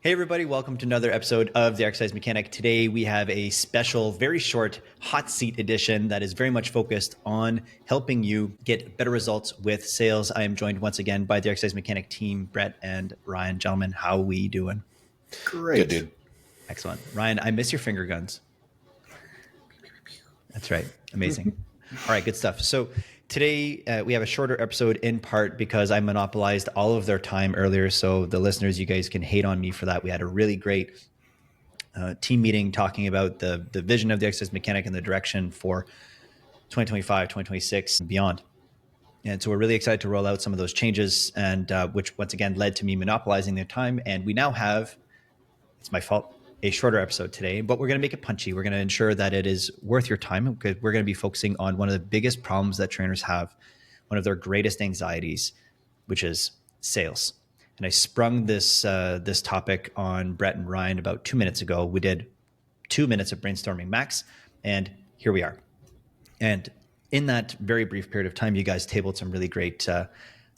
Hey everybody, welcome to another episode of The Exercise Mechanic. Today we have a special, very short hot seat edition that is very much focused on helping you get better results with sales. I am joined once again by the Exercise Mechanic team, Brett and Ryan. Gentlemen, how we doing? Great. Good, dude. Excellent. Ryan, I miss your finger guns. That's right. Amazing. All right, good stuff. So today we have a shorter episode in part because I monopolized all of their time earlier. So the listeners, you guys can hate on me for that. We had a really great team meeting talking about the vision of the exercise mechanic and the direction for 2025, 2026 and beyond. And so we're really excited to roll out some of those changes, and which once again led to me monopolizing their time. And we now have, it's my fault, a shorter episode today, but we're going to make it punchy. We're going to ensure that it is worth your time because we're going to be focusing on one of the biggest problems that trainers have, one of their greatest anxieties, which is sales. And I sprung this topic on Brett and Ryan about 2 minutes ago. We did 2 minutes of brainstorming max, and here we are. And in that very brief period of time, you guys tabled some really great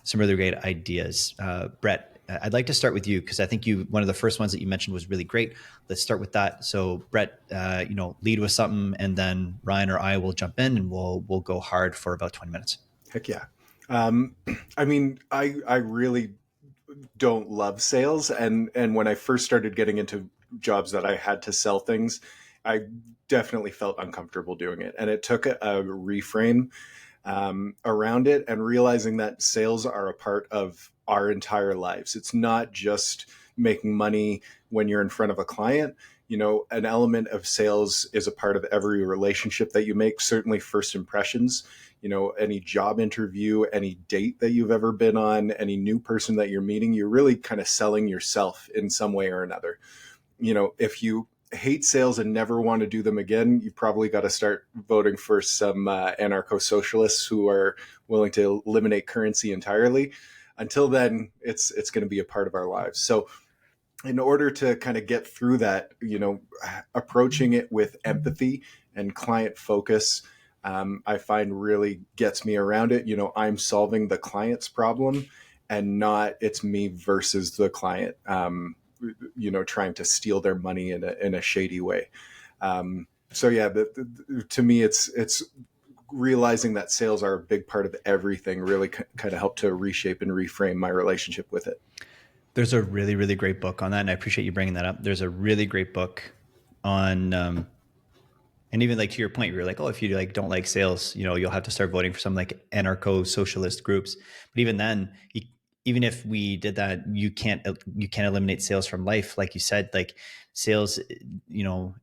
ideas. Brett, I'd like to start with you because I think one of the first ones that you mentioned was really great. Let's start with that. So Brett, lead with something, and then Ryan or I will jump in and we'll go hard for about 20 minutes. Heck yeah. I really don't love sales. And when I first started getting into jobs that I had to sell things, I definitely felt uncomfortable doing it. And it took a reframe around it and realizing that sales are a part of our entire lives. It's not just making money when you're in front of a client. You know, an element of sales is a part of every relationship that you make, certainly first impressions. You know, any job interview, any date that you've ever been on, any new person that you're meeting, you're really kind of selling yourself in some way or another. You know, if you hate sales and never want to do them again, you probably got to start voting for some anarcho-socialists who are willing to eliminate currency entirely. Until then, it's going to be a part of our lives. So in order to kind of get through that, you know, approaching it with empathy and client focus, I find really gets me around it. You know, I'm solving the client's problem and not it's me versus the client, trying to steal their money in a shady way. To me, it's realizing that sales are a big part of everything really kind of helped to reshape and reframe my relationship with it. There's a really, really great book on that, and I appreciate you bringing that up. There's a really great book on, and even like to your point, you're like, oh, if you like don't like sales, you know, you'll have to start voting for some like anarcho-socialist groups. But even then, even if we did that, you can't eliminate sales from life, like you said. Like sales, you know,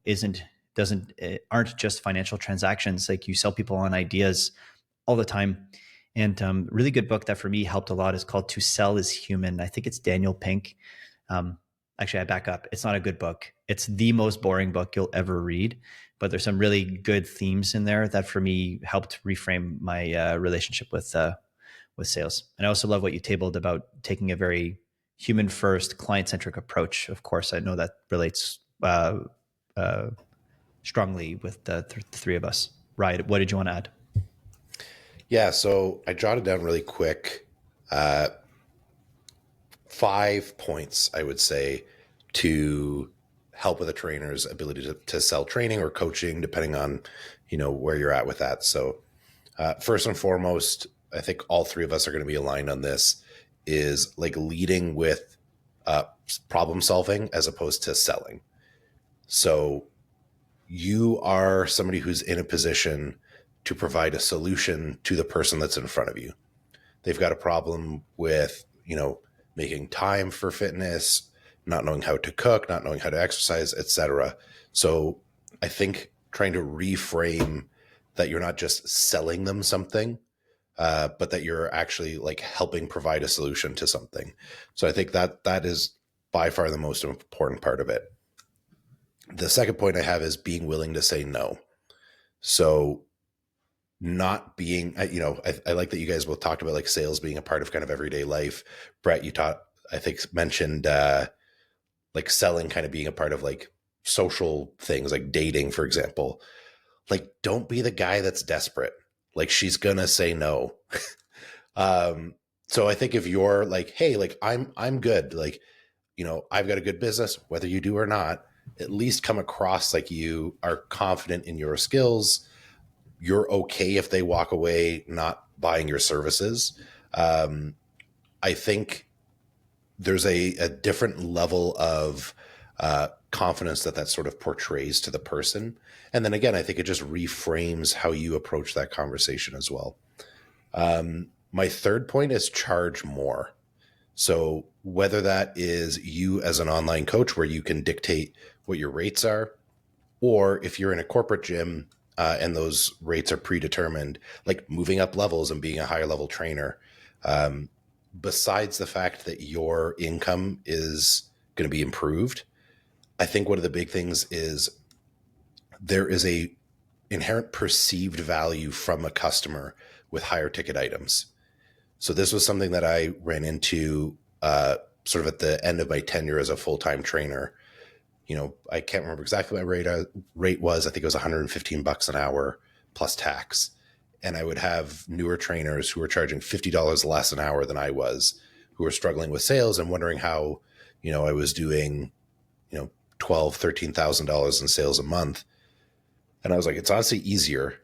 aren't just financial transactions. Like you sell people on ideas all the time. And really good book that for me helped a lot is called To Sell is Human. I think it's Daniel Pink. Actually, I back up. It's not a good book. It's the most boring book you'll ever read, but there's some really good themes in there that for me helped reframe my relationship with sales. And I also love what you tabled about taking a very human first, client centric approach. Of course, I know that relates strongly with the three of us. Right. What did you want to add? Yeah, so I jotted down really quick 5 points, I would say, to help with a trainer's ability to sell training or coaching, depending on, you know, where you're at with that. So first and foremost, I think all three of us are going to be aligned on this, is like leading with problem solving as opposed to selling. So you are somebody who's in a position to provide a solution to the person that's in front of you. They've got a problem with, you know, making time for fitness, not knowing how to cook, not knowing how to exercise, etc. So I think trying to reframe that you're not just selling them something, but that you're actually like helping provide a solution to something. So I think that is by far the most important part of it. The second point I have is being willing to say no. So not being, I like that you guys both talked about like sales being a part of kind of everyday life. Brett, mentioned like selling kind of being a part of like social things like dating, for example. Like, don't be the guy that's desperate. Like, she's gonna say no. So I think if you're like, hey, like I'm good, like, I've got a good business, whether you do or not, at least come across like you are confident in your skills. You're okay if they walk away not buying your services. I think there's a different level of confidence that sort of portrays to the person. And then again, I think it just reframes how you approach that conversation as well. My third point is charge more. So whether that is you as an online coach where you can dictate what your rates are, or if you're in a corporate gym and those rates are predetermined, like moving up levels and being a higher level trainer, besides the fact that your income is going to be improved, I think one of the big things is there is a inherent perceived value from a customer with higher ticket items. So this was something that I ran into sort of at the end of my tenure as a full-time trainer. I can't remember exactly what my rate was. I think it was $115 an hour plus tax. And I would have newer trainers who were charging $50 less an hour than I was, who were struggling with sales and wondering how, I was doing, $12,000, $13,000 in sales a month. And I was like, it's honestly easier.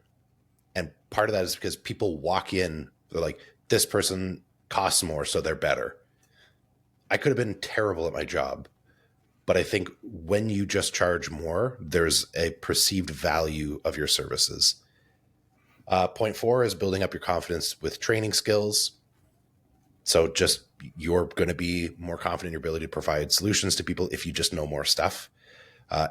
And part of that is because people walk in, they're like, this person costs more, so they're better. I could have been terrible at my job, but I think when you just charge more, there's a perceived value of your services. Point 4 is building up your confidence with training skills. So just you're going to be more confident in your ability to provide solutions to people if you just know more stuff.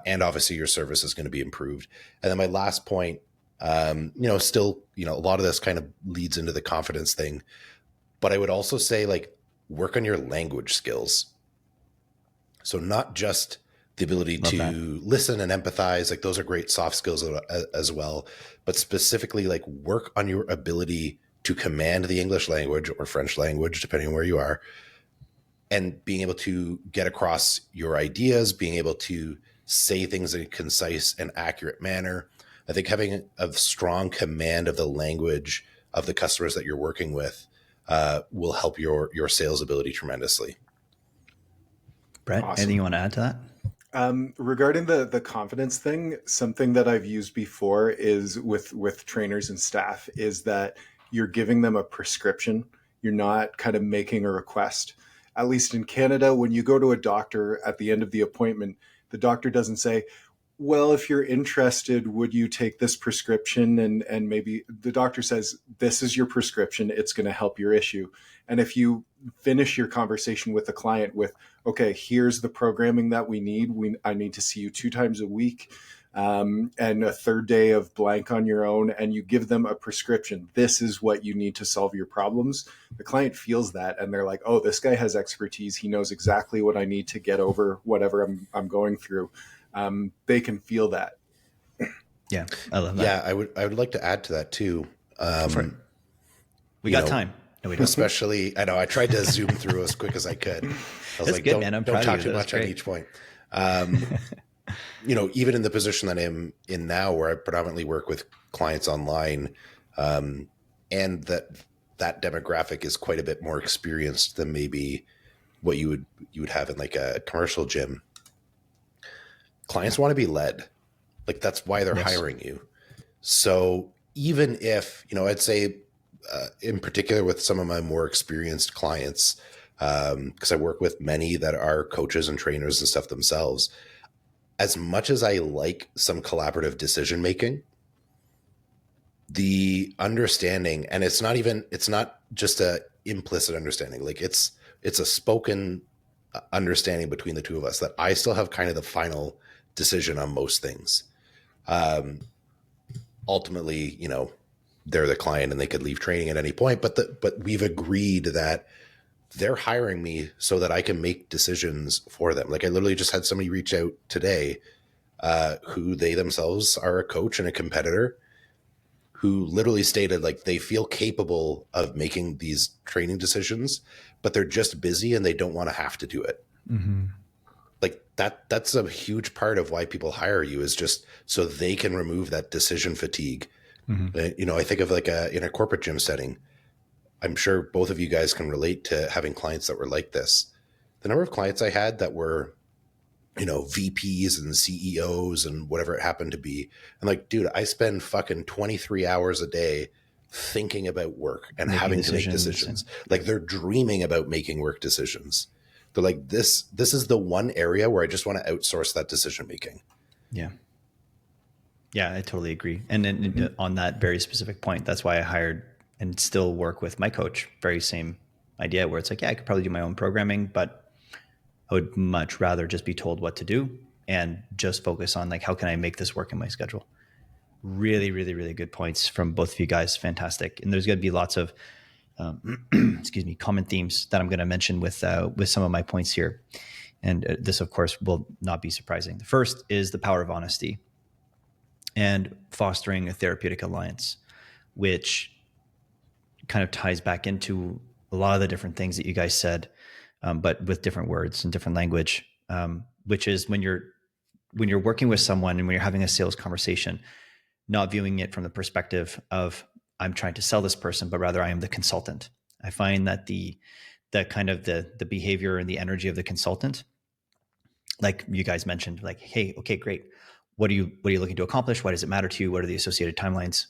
And obviously your service is going to be improved. And then my last point, still, a lot of this kind of leads into the confidence thing, but I would also say work on your language skills. So not just the ability to listen and empathize, those are great soft skills as well, but specifically work on your ability to command the English language or French language, depending on where you are, and being able to get across your ideas, being able to say things in a concise and accurate manner. I think having a strong command of the language of the customers that you're working with will help your sales ability tremendously. Brett, Awesome. Anything you want to add to that? Regarding the confidence thing, something that I've used before is with trainers and staff is that you're giving them a prescription. You're not kind of making a request. At least in Canada, when you go to a doctor at the end of the appointment, the doctor doesn't say, well, if you're interested, would you take this prescription? And maybe the doctor says, this is your prescription. It's going to help your issue. And if you finish your conversation with the client with, okay, here's the programming that we need. I need to see you 2 times a week and a third day of blank on your own. And you give them a prescription. This is what you need to solve your problems. The client feels that and they're like, oh, this guy has expertise. He knows exactly what I need to get over whatever I'm going through. They can feel that. Yeah, I love that. Yeah, I would like to add to that too. We got time. No, we don't. Especially, I know I tried to zoom through as quick as I could. I was That's like, good, man. I'm don't proud talk of you. too That's much on great. each point. Even in the position that I'm in now, where I predominantly work with clients online, and that demographic is quite a bit more experienced than maybe what you would have in a commercial gym. Clients want to be led. That's why they're hiring you. So even if, I'd say in particular with some of my more experienced clients, because I work with many that are coaches and trainers and stuff themselves, as much as I like some collaborative decision making, the understanding, and it's not just a implicit understanding, it's a spoken understanding between the two of us that I still have kind of the final decision on most things. Ultimately, they're the client and they could leave training at any point, but we've agreed that they're hiring me so that I can make decisions for them. I literally just had somebody reach out today, who they themselves are a coach and a competitor, who literally stated they feel capable of making these training decisions, but they're just busy and they don't want to have to do it. Mm-hmm. That's a huge part of why people hire you, is just so they can remove that decision fatigue. Mm-hmm. I think of in a corporate gym setting, I'm sure both of you guys can relate to having clients that were like this. the number of clients I had that were, VPs and CEOs and whatever it happened to be. And like, dude, I spend fucking 23 hours a day thinking about work and Making having to make decisions decisions. Like they're dreaming about making work decisions. They're like, this is the one area where I just want to outsource that decision making. Yeah. Yeah, I totally agree. And then on that very specific point, that's why I hired and still work with my coach. Very same idea where it's like, yeah, I could probably do my own programming, but I would much rather just be told what to do and just focus on like, how can I make this work in my schedule? Really, really, really good points from both of you guys. Fantastic. And there's going to be lots of, common themes that I'm going to mention with some of my points here. And this, of course, will not be surprising. The first is the power of honesty and fostering a therapeutic alliance, which kind of ties back into a lot of the different things that you guys said, but with different words and different language, which is when you're working with someone and when you're having a sales conversation, not viewing it from the perspective of I'm trying to sell this person, but rather I am the consultant. I find that the kind of the behavior and the energy of the consultant, like you guys mentioned, like, hey, okay, great. What are you looking to accomplish? Why does it matter to you? What are the associated timelines?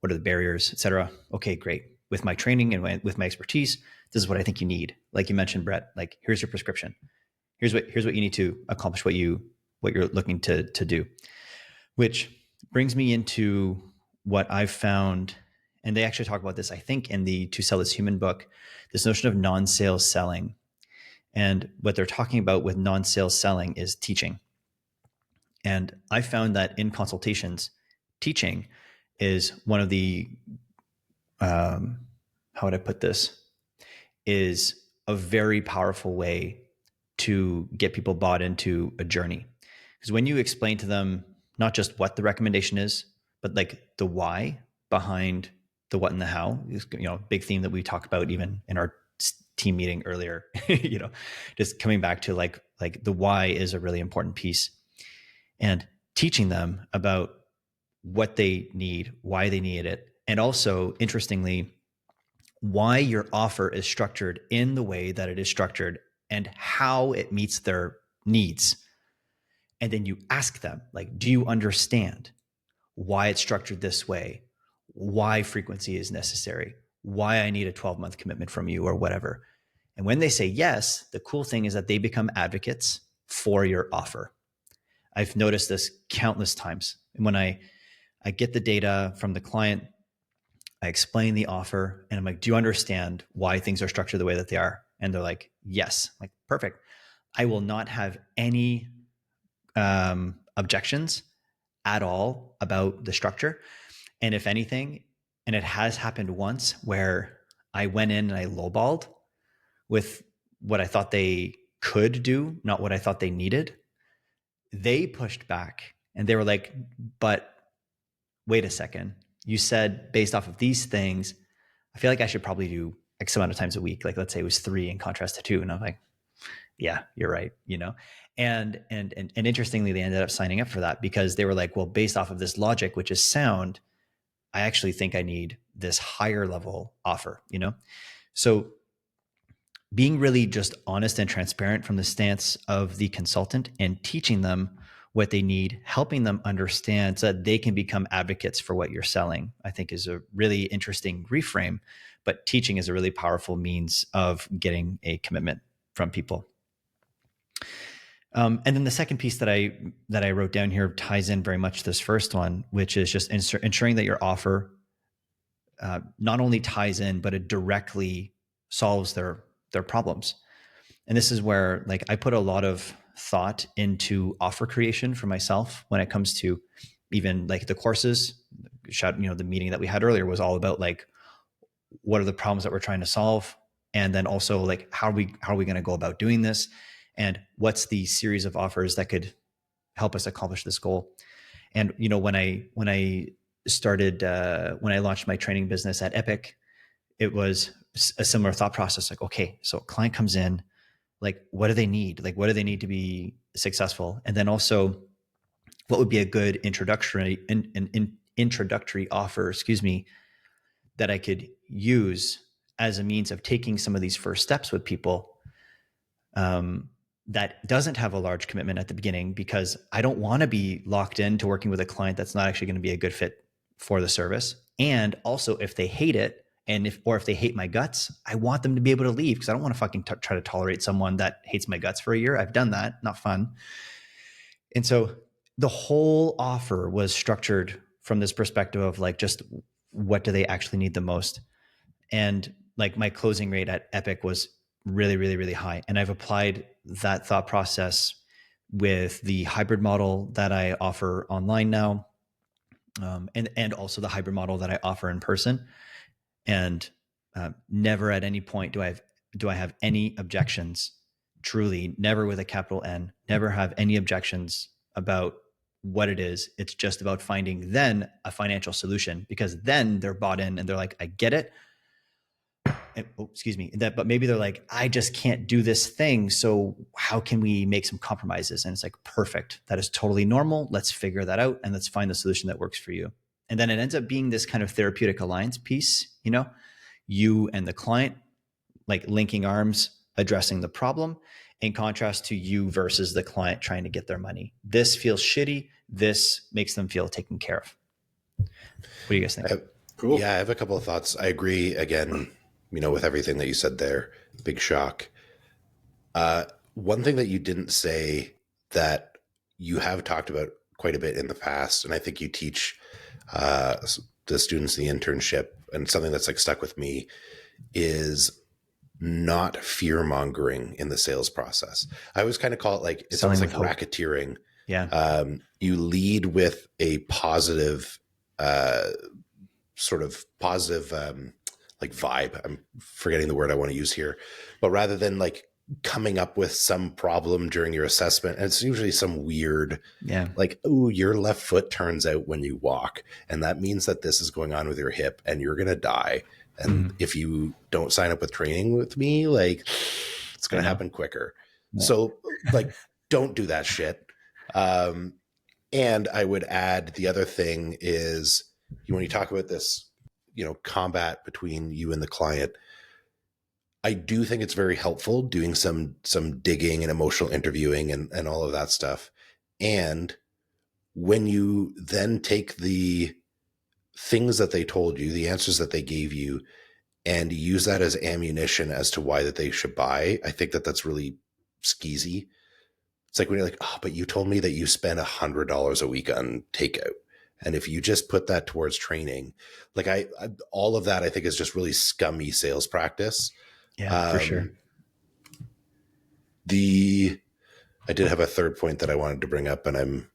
What are the barriers, et cetera? Okay, great. With my training and with my expertise, this is what I think you need. Like you mentioned, Brett, like here's your prescription. Here's what you need to accomplish what you're looking to do. Which brings me into what I've found, and they actually talk about this, I think, in the To Sell Is Human book, this notion of non-sales selling. And what they're talking about with non-sales selling is teaching. And I found that in consultations, teaching is one of the, how would I put this, is a very powerful way to get people bought into a journey. Because when you explain to them not just what the recommendation is, but like the why behind the what and the how, is, big theme that we talked about even in our team meeting earlier, just coming back to like the why is a really important piece. And teaching them about what they need, why they need it, and also, interestingly, why your offer is structured in the way that it is structured and how it meets their needs. And then you ask them, like, do you understand why it's structured this way? Why frequency is necessary? Why I need a 12-month commitment from you or whatever. And when they say yes, the cool thing is that they become advocates for your offer. I've noticed this countless times. And when I get the data from the client, I explain the offer and I'm like, do you understand why things are structured the way that they are? And they're like, yes. I'm like, perfect. I will not have any objections at all about the structure. And if anything, and it has happened once where I went in and I lowballed with what I thought they could do, not what I thought they needed. They pushed back and they were like, but wait a second. You said based off of these things, I feel like I should probably do X amount of times a week. Like let's say it was 3 in contrast to 2. And I'm like, yeah, you're right. And interestingly, they ended up signing up for that because they were like, well, based off of this logic, which is sound, I actually think I need this higher level offer, So being really just honest and transparent from the stance of the consultant and teaching them what they need, helping them understand so that they can become advocates for what you're selling, I think is a really interesting reframe. But teaching is a really powerful means of getting a commitment from people. And then the second piece that I wrote down here ties in very much to this first one, which is just ensuring that your offer not only ties in, but it directly solves their problems. And this is where like I put a lot of thought into offer creation for myself when it comes to even like the courses. The meeting that we had earlier was all about like what are the problems that we're trying to solve, and then also like how are we going to go about doing this, and what's the series of offers that could help us accomplish this goal. And when I started when I launched my training business at Epic, it was a similar thought process. Like, okay, so a client comes in, like, what do they need? Like, what do they need to be successful? And then also, what would be a good introductory offer, that I could use as a means of taking some of these first steps with people that doesn't have a large commitment at the beginning, because I don't want to be locked into working with a client that's not actually going to be a good fit for the service. And also, if they hate it, and if they hate my guts, I want them to be able to leave, because I don't want to fucking try to tolerate someone that hates my guts for a year. I've done that, not fun. And so the whole offer was structured from this perspective of like, just what do they actually need the most? And like my closing rate at Epic was really, really, really high. And I've applied that thought process with the hybrid model that I offer online now, and also the hybrid model that I offer in person. And never at any point do I have any objections. Truly, never with a capital N. Never have any objections about what it is. It's just about finding then a financial solution, because then they're bought in and they're like, I get it. And, but maybe they're like, I just can't do this thing. So how can we make some compromises? And it's like, perfect. That is totally normal. Let's figure that out and let's find the solution that works for you. And then it ends up being this kind of therapeutic alliance piece, you and the client, like linking arms, addressing the problem, in contrast to you versus the client trying to get their money. This feels shitty. This makes them feel taken care of. What do you guys think? Cool. Yeah, I have a couple of thoughts. I agree again, with everything that you said there. Big shock. One thing that you didn't say that you have talked about quite a bit in the past, and I think you teach the students the internship, and something that's like stuck with me, is not fear mongering in the sales process. I always kind of call it like, it's almost like racketeering. Yeah. You lead with a positive, sort of positive, like vibe. I'm forgetting the word I want to use here, but rather than like coming up with some problem during your assessment, and it's usually some weird, like, oh, your left foot turns out when you walk, and that means that this is going on with your hip and you're going to die. And if you don't sign up with training with me, like, it's going to happen quicker. Yeah. So like, don't do that shit. And I would add, the other thing is, when you talk about this, combat between you and the client, I do think it's very helpful doing some digging and emotional interviewing and all of that stuff. And when you then take the things that they told you, the answers that they gave you, and use that as ammunition as to why that they should buy, I think that that's really skeezy. It's like when you're like, oh, but you told me that you spend $100 a week on takeout. And if you just put that towards training, like I all of that, I think is just really scummy sales practice. Yeah, for sure. I did have a third point that I wanted to bring up, and I'm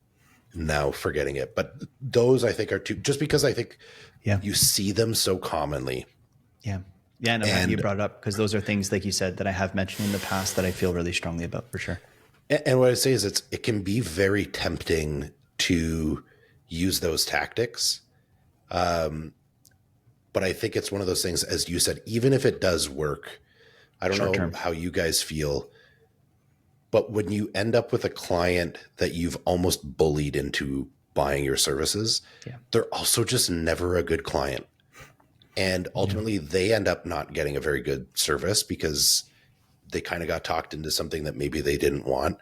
now forgetting it. But those, I think, are two, just because I think you see them so commonly. Yeah. Yeah, and I'm happy you brought it up, because those are things, like you said, that I have mentioned in the past that I feel really strongly about, for sure. And what I say is it can be very tempting to use those tactics. But I think it's one of those things, as you said, even if it does work, I don't know how you guys feel, but when you end up with a client that you've almost bullied into buying your services, they're also just never a good client. And ultimately they end up not getting a very good service because they kind of got talked into something that maybe they didn't want.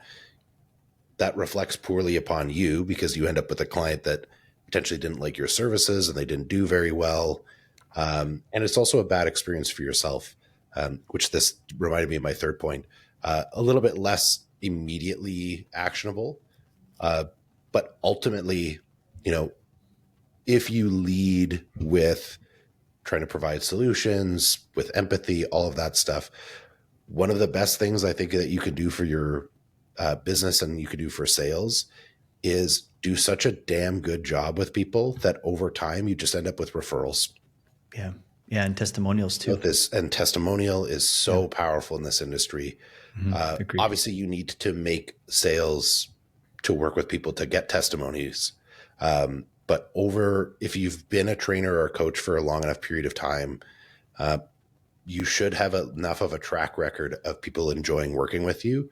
That reflects poorly upon you, because you end up with a client that potentially didn't like your services and they didn't do very well. And it's also a bad experience for yourself, which this reminded me of my third point, a little bit less immediately actionable. But ultimately, if you lead with trying to provide solutions, with empathy, all of that stuff, one of the best things I think that you could do for your business and you could do for sales is do such a damn good job with people that over time you just end up with referrals. Yeah. Yeah. And testimonials too. And testimonial is so powerful in this industry. Obviously you need to make sales to work with people to get testimonies. But if you've been a trainer or a coach for a long enough period of time, you should have enough of a track record of people enjoying working with you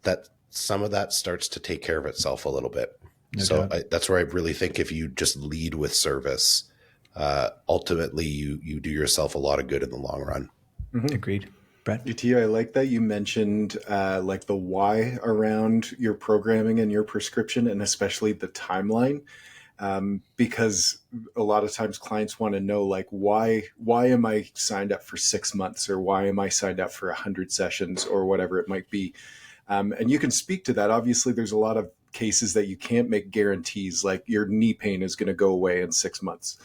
that some of that starts to take care of itself a little bit. That's where I really think if you just lead with service, ultimately you do yourself a lot of good in the long run. Agreed. Brett? ET, I like that you mentioned like the why around your programming and your prescription, and especially the timeline, because a lot of times clients want to know like why am I signed up for 6 months, or why am I signed up for 100 sessions, or whatever it might be. And you can speak to that. Obviously, there's a lot of cases that you can't make guarantees, like your knee pain is going to go away in 6 months.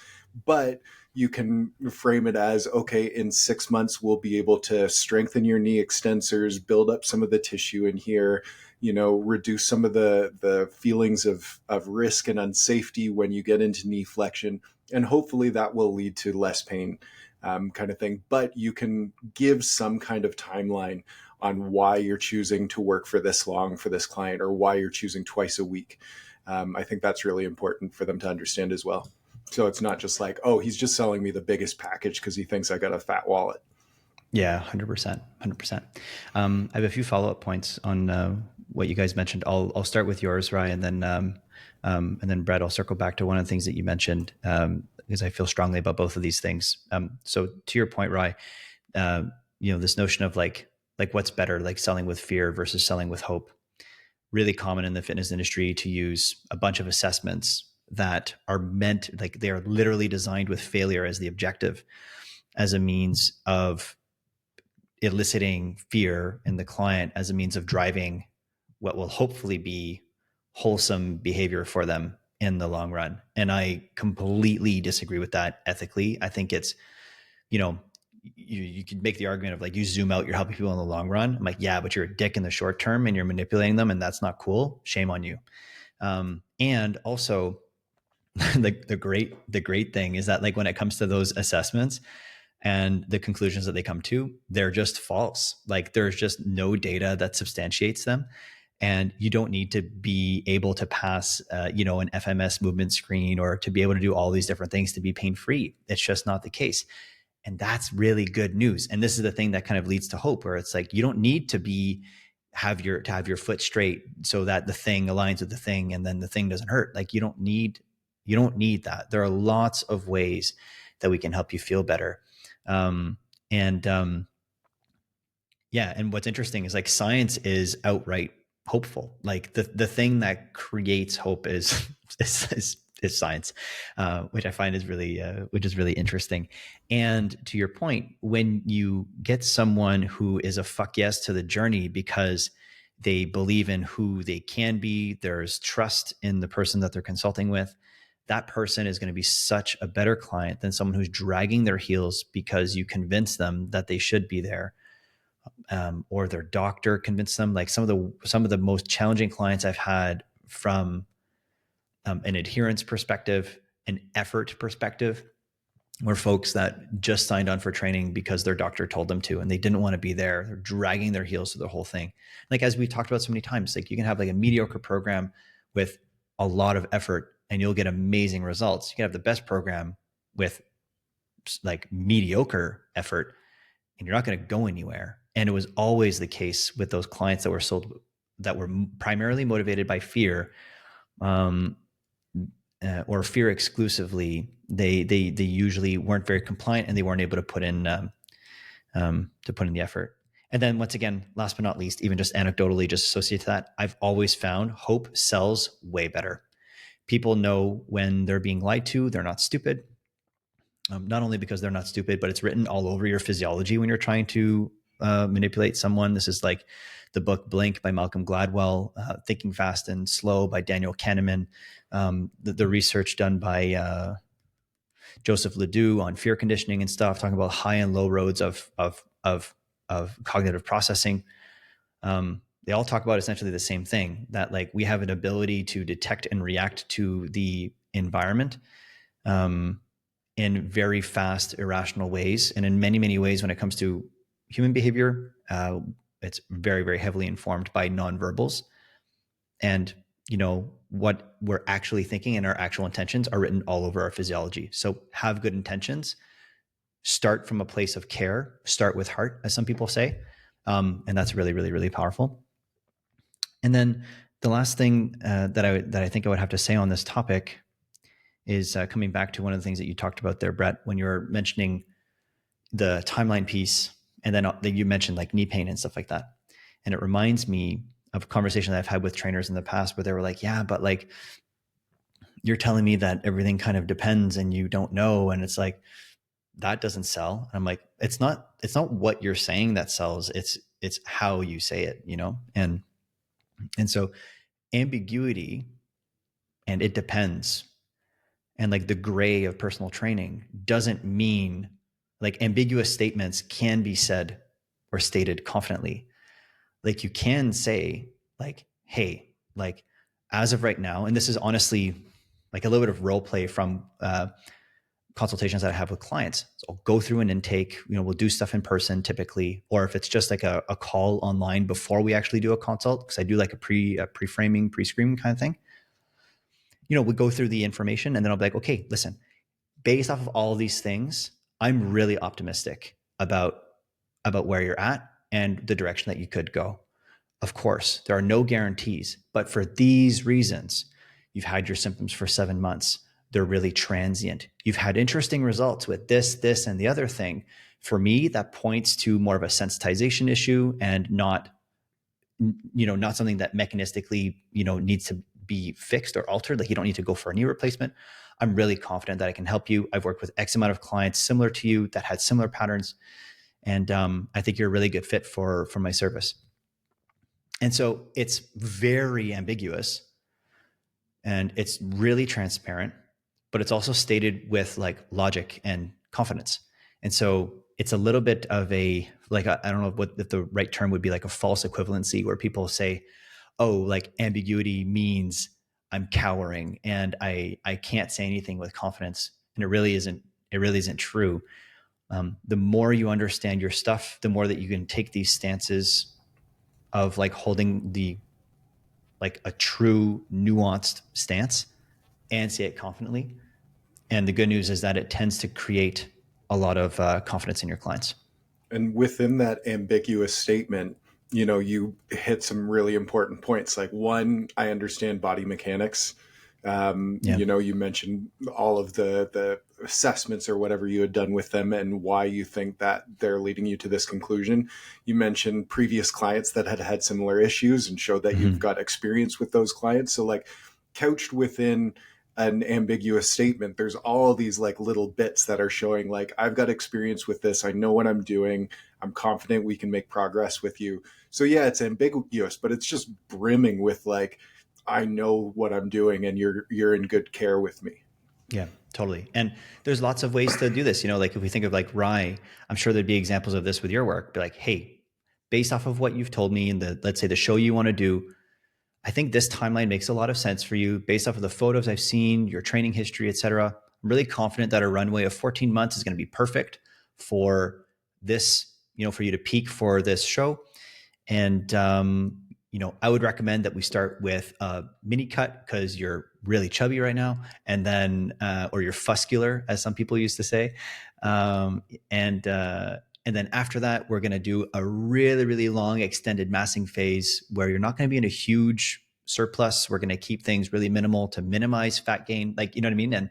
But you can frame it as, okay, in 6 months, we'll be able to strengthen your knee extensors, build up some of the tissue in here, reduce some of the feelings of risk and unsafety when you get into knee flexion. And hopefully that will lead to less pain, kind of thing. But you can give some kind of timeline on why you're choosing to work for this long for this client, or why you're choosing twice a week. I think that's really important for them to understand as well. So it's not just like, oh, he's just selling me the biggest package because he thinks I got a fat wallet. Yeah, 100%, 100%. I have a few follow-up points on what you guys mentioned. I'll start with yours, Ryan, and then Brett, I'll circle back to one of the things that you mentioned, because I feel strongly about both of these things. So to your point, Ryan, this notion of like what's better, like selling with fear versus selling with hope. Really common in the fitness industry to use a bunch of assessments that are meant, like they are literally designed with failure as the objective, as a means of eliciting fear in the client, as a means of driving what will hopefully be wholesome behavior for them in the long run. And I completely disagree with that ethically. I think it's, you could make the argument of like, you zoom out, you're helping people in the long run. I'm like, yeah, but you're a dick in the short term and you're manipulating them, and that's not cool. Shame on you. And also the great thing is that like when it comes to those assessments and the conclusions that they come to, they're just false. Like there's just no data that substantiates them. And you don't need to be able to pass, an FMS movement screen or to be able to do all these different things to be pain-free. It's just not the case. And that's really good news. And this is the thing that kind of leads to hope, where it's like, you don't need to have your foot straight so that the thing aligns with the thing and then the thing doesn't hurt. Like you don't need that. There are lots of ways that we can help you feel better. And what's interesting is like science is outright hopeful. Like the thing that creates hope is science, which I find is really interesting. And to your point, when you get someone who is a fuck yes to the journey because they believe in who they can be, there's trust in the person that they're consulting with, that person is going to be such a better client than someone who's dragging their heels because you convince them that they should be there. Or their doctor convinced them. Like some of the most challenging clients I've had from an adherence perspective, an effort perspective, were folks that just signed on for training because their doctor told them to, and they didn't want to be there. They're dragging their heels through the whole thing. Like as we talked about so many times, like you can have like a mediocre program with a lot of effort and you'll get amazing results. You can have the best program with like mediocre effort and you're not going to go anywhere. And it was always the case with those clients that were primarily motivated by fear, or fear exclusively. They usually weren't very compliant and they weren't able to put in the effort. And then once again, last but not least, even just anecdotally, just associated to that, I've always found hope sells way better. People know when they're being lied to, they're not stupid. Not only because they're not stupid, but it's written all over your physiology when you're trying to manipulate someone. This is like the book Blink by Malcolm Gladwell, Thinking Fast and Slow by Daniel Kahneman, the research done by Joseph Ledoux on fear conditioning and stuff, talking about high and low roads of cognitive processing. They all talk about essentially the same thing, that like we have an ability to detect and react to the environment in very fast, irrational ways. And in many, many ways, when it comes to human behavior, it's very, very heavily informed by nonverbals. And, what we're actually thinking and our actual intentions are written all over our physiology. So have good intentions, start from a place of care, start with heart, as some people say. And that's really, really, really powerful. And then the last thing that I think I would have to say on this topic is coming back to one of the things that you talked about there, Brett, when you were mentioning the timeline piece And then you mentioned like knee pain and stuff like that. And it reminds me of a conversation that I've had with trainers in the past where they were like, yeah, but like, you're telling me that everything kind of depends and you don't know. And it's like, that doesn't sell. And I'm like, it's not what you're saying that sells. It's how you say it, you know? And so ambiguity and it depends and like the gray of personal training doesn't mean, like, ambiguous statements can be said or stated confidently. Like, you can say like, hey, like, as of right now, and this is honestly like a little bit of role play from consultations that I have with clients. So I'll go through an intake, we'll do stuff in person typically, or if it's just like a call online before we actually do a consult, because I do like a pre-framing, pre-screening kind of thing. We go through the information and then I'll be like, okay, listen, based off of all of these things, I'm really optimistic about where you're at and the direction that you could go. Of course, there are no guarantees, but for these reasons, you've had your symptoms for 7 months. They're really transient. You've had interesting results with this, and the other thing. For me, that points to more of a sensitization issue and not something that mechanistically, needs to be fixed or altered. Like, you don't need to go for a knee replacement. I'm really confident that I can help you. I've worked with X amount of clients similar to you that had similar patterns. And I think you're a really good fit for my service. And so it's very ambiguous and it's really transparent, but it's also stated with like logic and confidence. And so it's a little bit of I don't know what if the right term would be, like a false equivalency, where people say, oh, like ambiguity means I'm cowering and I can't say anything with confidence. And it really isn't true. The more you understand your stuff, the more that you can take these stances of like holding like a true nuanced stance and say it confidently. And the good news is that it tends to create a lot of confidence in your clients. And within that ambiguous statement, you hit some really important points. Like, one, I understand body mechanics. You mentioned all of the assessments or whatever you had done with them and why you think that they're leading you to this conclusion. You mentioned previous clients that had similar issues and showed that you've got experience with those clients. So like, couched within an ambiguous statement, there's all these like little bits that are showing like, I've got experience with this. I know what I'm doing. I'm confident we can make progress with you. So yeah, it's ambiguous, but it's just brimming with like, I know what I'm doing and you're in good care with me. Yeah, totally. And there's lots of ways to do this. Like if we think of like Rye, I'm sure there'd be examples of this with your work. Be like, hey, based off of what you've told me and let's say the show you want to do, I think this timeline makes a lot of sense for you based off of the photos I've seen, your training history, et cetera. I'm really confident that a runway of 14 months is going to be perfect for this, for you to peak for this show. And, I would recommend that we start with a mini cut because you're really chubby right now. And then, or you're fuscular, as some people used to say. And then after that, we're going to do a really, really long extended massing phase where you're not going to be in a huge surplus. We're going to keep things really minimal to minimize fat gain. Like, you know what I mean? And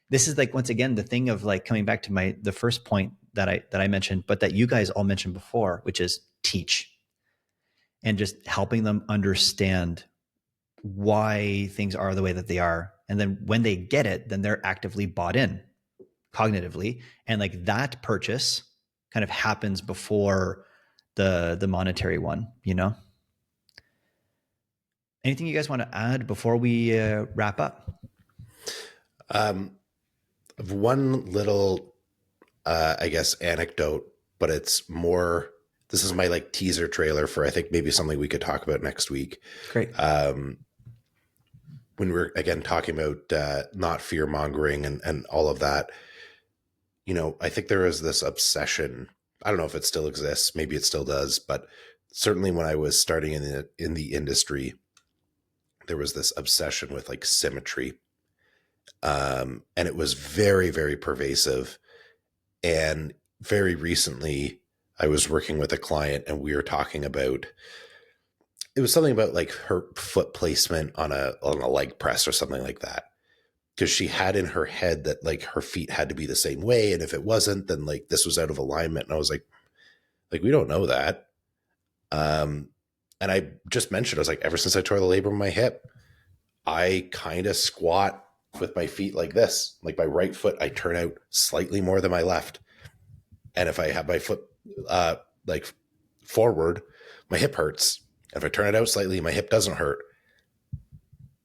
this is like, once again, the thing of like coming back to the first point that I mentioned, but that you guys all mentioned before, which is teach and just helping them understand why things are the way that they are. And then when they get it, then they're actively bought in cognitively. And like that purchase kind of happens before the monetary one, Anything you guys want to add before we wrap up? One little, I guess, anecdote, but it's more, this is my like teaser trailer for, I think maybe something we could talk about next week. Great. When we're again talking about not fear mongering and all of that, I think there is this obsession. I don't know if it still exists. Maybe it still does, but certainly when I was starting in the industry, there was this obsession with like symmetry. And it was very, very pervasive. And very recently, I was working with a client and we were talking about, it was something about like her foot placement on a leg press or something like that. Because she had in her head that like her feet had to be the same way. And if it wasn't, then like this was out of alignment. And I was like, Like, we don't know that. And I just mentioned, I was like, ever since I tore the labrum in my hip, I kind of squat with my feet like this. Like, my right foot, I turn out slightly more than my left. And if I have my foot like forward, my hip hurts. If I turn it out slightly, my hip doesn't hurt.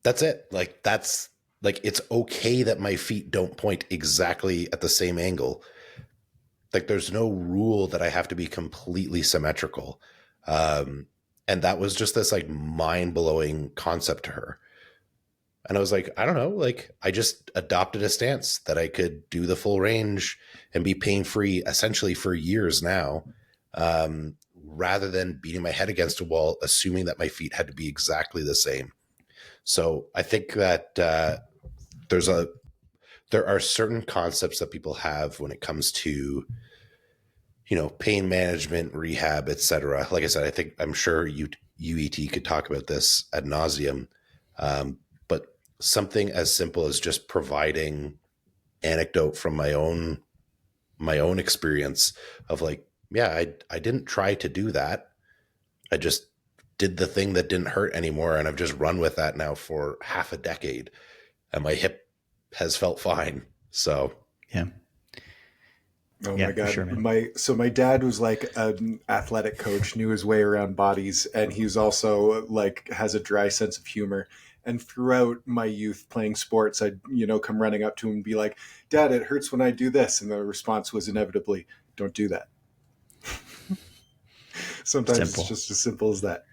That's it. Like, that's like, it's okay that my feet don't point exactly at the same angle. Like, there's no rule that I have to be completely symmetrical. And that was just this like mind blowing concept to her. And I was like, I don't know, like, I just adopted a stance that I could do the full range and be pain free essentially for years now, rather than beating my head against a wall, assuming that my feet had to be exactly the same. So I think that there are certain concepts that people have when it comes to, you know, pain management, rehab, etc. Like I said, I'm sure UET could talk about this ad nauseum. But something as simple as just providing anecdote from my own experience of like, yeah, I didn't try to do that. I just did the thing that didn't hurt anymore. And I've just run with that now for half a decade. And my hip has felt fine. So Yeah. Oh Yeah, my God. sure, man. My dad was like an athletic coach, knew his way around bodies, and he's also like has a dry sense of humor. And throughout my youth playing sports, I'd, come running up to him and be like, Dad, it hurts when I do this. And the response was inevitably, don't do that. Sometimes Simple. it's just as simple as that.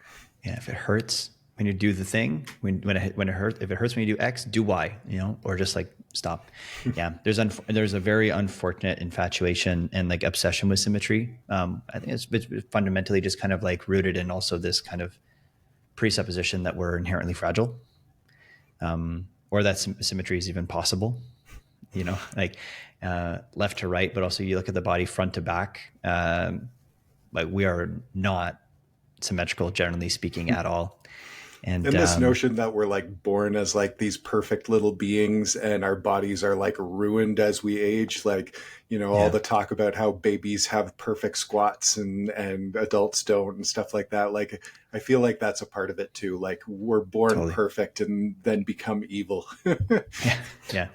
Yeah, if it hurts when you do the thing, when it hurts, if it hurts when you do X, do Y, or just like stop. Yeah, there's a very unfortunate infatuation and like obsession with symmetry. I think it's fundamentally just kind of like rooted in also this kind of presupposition that we're inherently fragile, or that symmetry is even possible. Like left to right, but also you look at the body front to back. Like we are not symmetrical, generally speaking, at all. And this notion that we're like born as like these perfect little beings and our bodies are like ruined as we age, like, all the talk about how babies have perfect squats and adults don't and stuff like that. Like, I feel like that's a part of it too. Like, we're born totally perfect and then become evil. Yeah.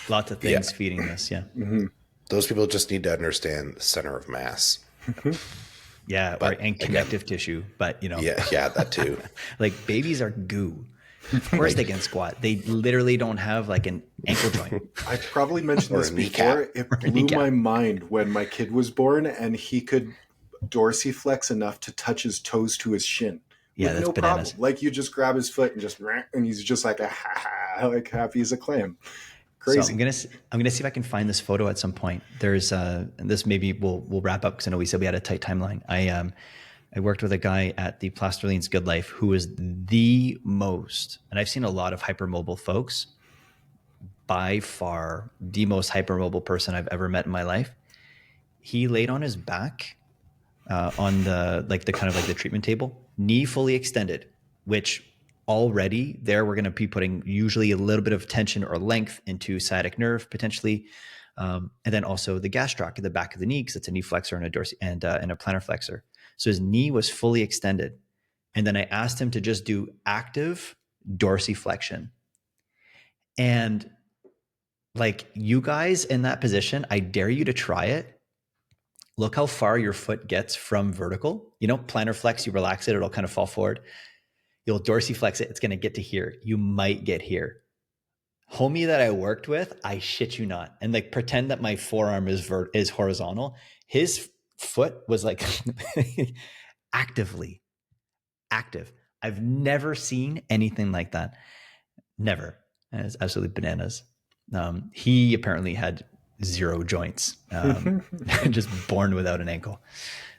Lots of things feeding this. Yeah. Mm-hmm. Those people just need to understand the center of mass. Yeah, and connective tissue, but yeah, that too. Like babies are goo. Of course they can squat. They literally don't have like an ankle joint. I probably mentioned this before. It blew my mind when my kid was born and he could dorsiflex enough to touch his toes to his shin. Yeah, that's no bananas. Problem. Like, you just grab his foot and he's just like like happy as a clam. Crazy. So I'm gonna see if I can find this photo at some point. There's and this maybe we'll wrap up because I know we said we had a tight timeline. I worked with a guy at the Plasterlean's Good Life who was the most, and I've seen a lot of hypermobile folks, by far the most hypermobile person I've ever met in my life. He laid on his back on the kind of like the treatment table, knee fully extended, which already there we're going to be putting usually a little bit of tension or length into sciatic nerve potentially, and then also the gastroc at the back of the knee because it's a knee flexor and a and a plantar flexor. So his knee was fully extended, and then I asked him to just do active dorsiflexion. And like, you guys in that position, I dare you to try it. Look how far your foot gets from vertical. Plantar flex, you relax it, it'll kind of fall forward. You'll dorsiflex it, it's going to get to here. You might get here. Homie that I worked with, I shit you not, and like pretend that my forearm is horizontal. His foot was like actively active. I've never seen anything like that. Never. And it's absolutely bananas. He apparently had zero joints, just born without an ankle.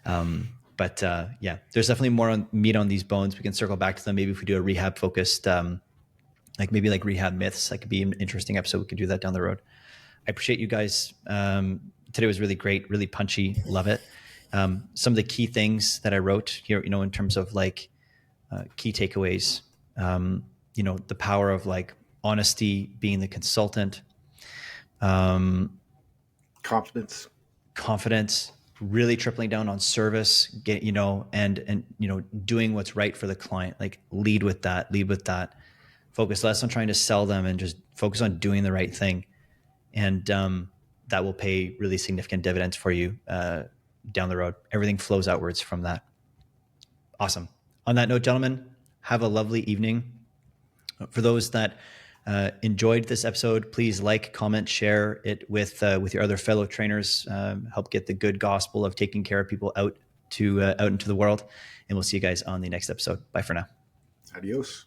But yeah, there's definitely more meat on these bones. We can circle back to them. Maybe if we do a rehab focused, like rehab myths, that could be an interesting episode. We could do that down the road. I appreciate you guys. Today was really great, really punchy. Love it. Some of the key things that I wrote here, in terms of like key takeaways, the power of like honesty, being the consultant, confidence, really tripling down on service, and doing what's right for the client. Like lead with that. Focus less on trying to sell them and just focus on doing the right thing. And that will pay really significant dividends for you down the road. Everything flows outwards from that. Awesome. On that note, gentlemen, have a lovely evening. For those that enjoyed this episode, please like, comment, share it with your other fellow trainers. Help get the good gospel of taking care of people out into the world. And we'll see you guys on the next episode. Bye for now. Adios.